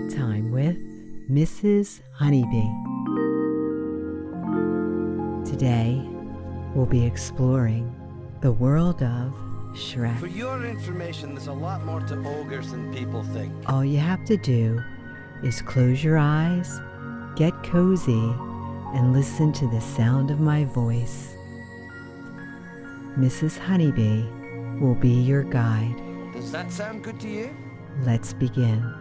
Bedtime with Mrs. Honeybee. Today, we'll be exploring the world of Shrek. For your information, there's a lot more to ogres than people think. All you have to do is close your eyes, get cozy, and listen to the sound of my voice. Mrs. Honeybee will be your guide. Does that sound good to you? Let's begin.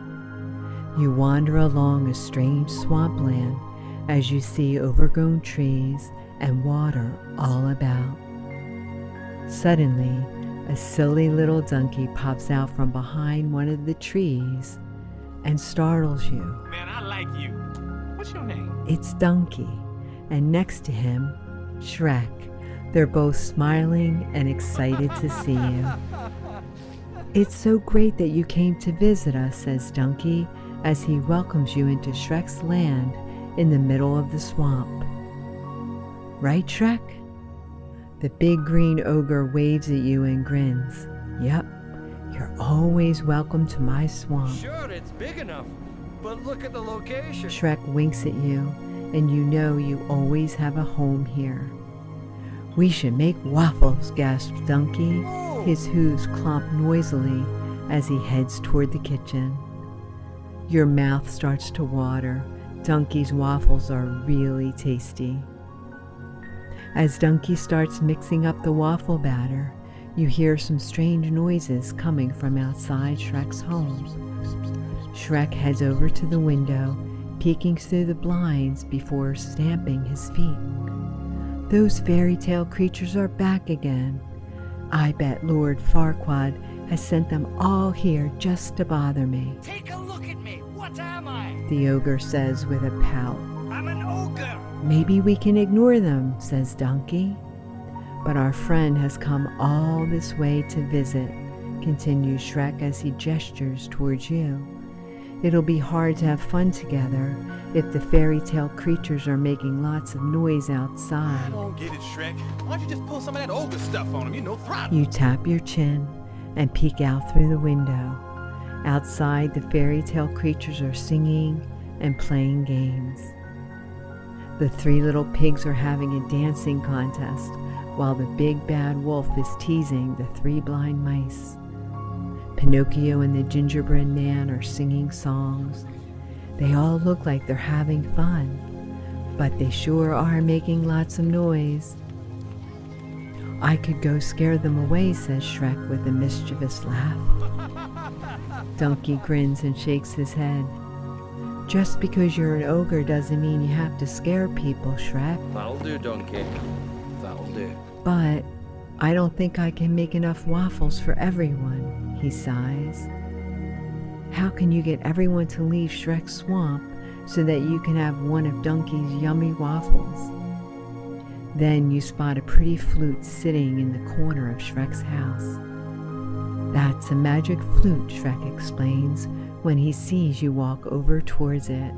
You wander along a strange swampland as you see overgrown trees and water all about. Suddenly, a silly little donkey pops out from behind one of the trees and startles you. Man, I like you. What's your name? It's Donkey, and next to him, Shrek. They're both smiling and excited to see you. It's so great that you came to visit us, says Donkey, as he welcomes you into Shrek's land in the middle of the swamp. Right, Shrek? The big green ogre waves at you and grins. Yep, you're always welcome to my swamp. Sure, it's big enough, but look at the location. Shrek winks at you, and you know you always have a home here. We should make waffles, gasps Donkey. His hooves clomp noisily as he heads toward the kitchen. Your mouth starts to water. Donkey's waffles are really tasty. As Donkey starts mixing up the waffle batter, you hear some strange noises coming from outside Shrek's home. Shrek heads over to the window, peeking through the blinds before stamping his feet. Those fairy tale creatures are back again. I bet Lord Farquaad has sent them all here just to bother me. Take a look at me. What am I? The ogre says with a pout. I'm an ogre. Maybe we can ignore them, says Donkey. But our friend has come all this way to visit, continues Shrek as he gestures towards you. It'll be hard to have fun together if the fairy tale creatures are making lots of noise outside. I don't get it, Shrek. Why don't you just pull some of that ogre stuff on him? You know, throttle. You tap your chin and peek out through the window. Outside, the fairy tale creatures are singing and playing games. The three little pigs are having a dancing contest, while the big bad wolf is teasing the three blind mice. Pinocchio and the gingerbread man are singing songs. They all look like they're having fun, but they sure are making lots of noise. I could go scare them away, says Shrek with a mischievous laugh. Donkey grins and shakes his head. Just because you're an ogre doesn't mean you have to scare people, Shrek. That'll do, Donkey. That'll do. But I don't think I can make enough waffles for everyone, he sighs. How can you get everyone to leave Shrek's swamp so that you can have one of Donkey's yummy waffles? Then you spot a pretty flute sitting in the corner of Shrek's house. That's a magic flute, Shrek explains when he sees you walk over towards it.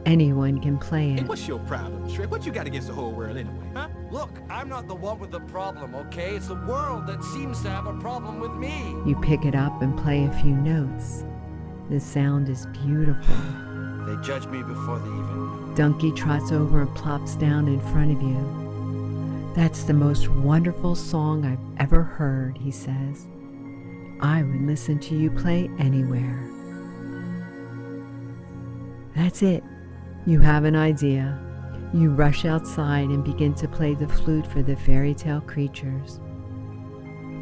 Anyone can play Hey, it. what's your problem, Shrek? What you got against the whole world anyway, huh? Look, I'm not the one with the problem, okay? It's the world that seems to have a problem with me. You pick it up and play a few notes. The sound is beautiful. They judge me before they even know. Donkey trots over and plops down in front of you. That's the most wonderful song I've ever heard, he says. I would listen to you play anywhere. That's it. You have an idea. You rush outside and begin to play the flute for the fairy tale creatures.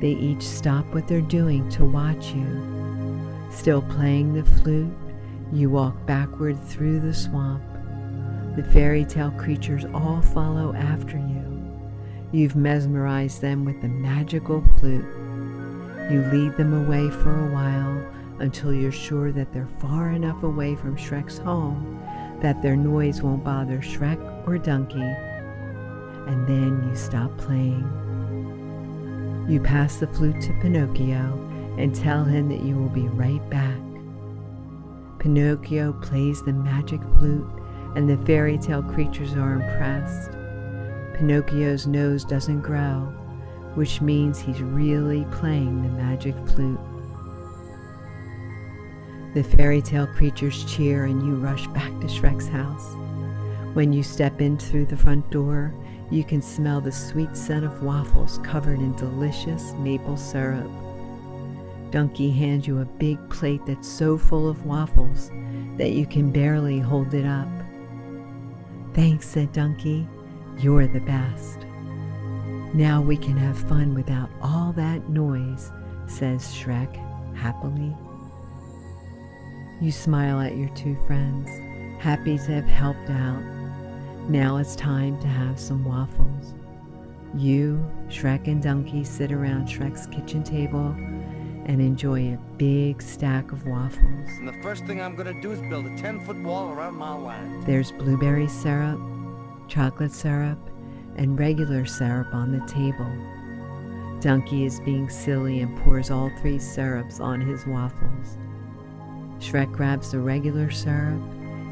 They each stop what they're doing to watch you. Still playing the flute, you walk backward through the swamp. The fairy tale creatures all follow after you. You've mesmerized them with the magical flute. You lead them away for a while until you're sure that they're far enough away from Shrek's home that their noise won't bother Shrek or Donkey. And then you stop playing. You pass the flute to Pinocchio and tell him that you will be right back. Pinocchio plays the magic flute and the fairy tale creatures are impressed. Pinocchio's nose doesn't grow, which means he's really playing the magic flute. The fairy tale creatures cheer and you rush back to Shrek's house. When you step in through the front door, you can smell the sweet scent of waffles covered in delicious maple syrup. Donkey hands you a big plate that's so full of waffles that you can barely hold it up. "Thanks," said Donkey. "You're the best." "Now we can have fun without all that noise," says Shrek happily. You smile at your two friends, happy to have helped out. Now it's time to have some waffles. You, Shrek, and Donkey sit around Shrek's kitchen table and enjoy a big stack of waffles. And the first thing I'm gonna do is build a 10-foot wall around my land. There's blueberry syrup, chocolate syrup, and regular syrup on the table. Donkey is being silly and pours all three syrups on his waffles. Shrek grabs the regular syrup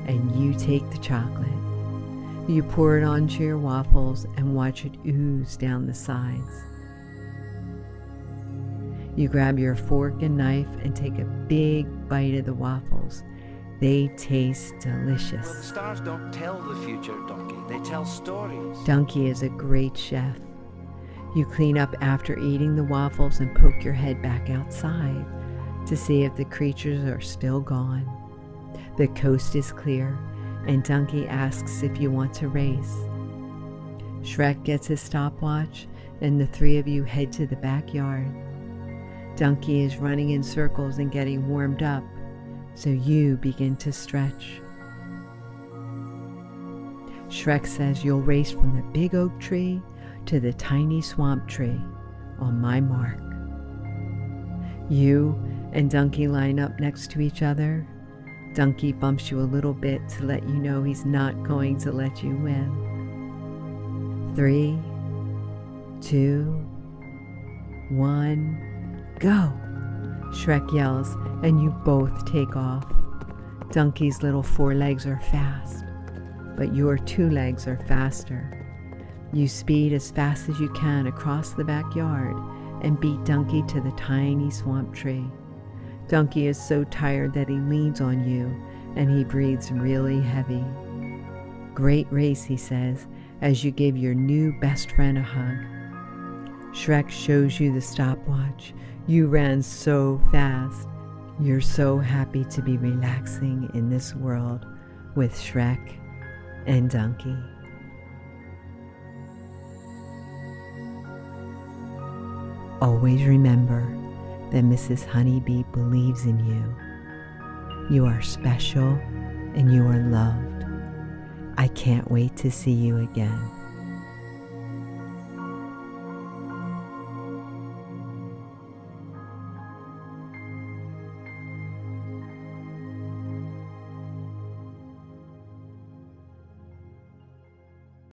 and you take the chocolate. You pour it onto your waffles and watch it ooze down the sides. You grab your fork and knife and take a big bite of the waffles. They taste delicious. Well, the stars don't tell the future, Donkey. They tell stories. Donkey is a great chef. You clean up after eating the waffles and poke your head back outside to see if the creatures are still gone. The coast is clear, and Donkey asks if you want to race. Shrek gets his stopwatch, and the three of you head to the backyard. Donkey is running in circles and getting warmed up, so you begin to stretch. Shrek says you'll race from the big oak tree to the tiny swamp tree on my mark. You and Donkey line up next to each other. Donkey bumps you a little bit to let you know he's not going to let you win. 3, 2, 1, go! Shrek yells, and you both take off. Donkey's little forelegs are fast, but your two legs are faster. You speed as fast as you can across the backyard and beat Donkey to the tiny swamp tree. Donkey is so tired that he leans on you and he breathes really heavy. "Great race," he says, as you give your new best friend a hug. Shrek shows you the stopwatch. You ran so fast. You're so happy to be relaxing in this world with Shrek and Donkey. Always remember that Mrs. Honeybee believes in you. You are special and you are loved. I can't wait to see you again.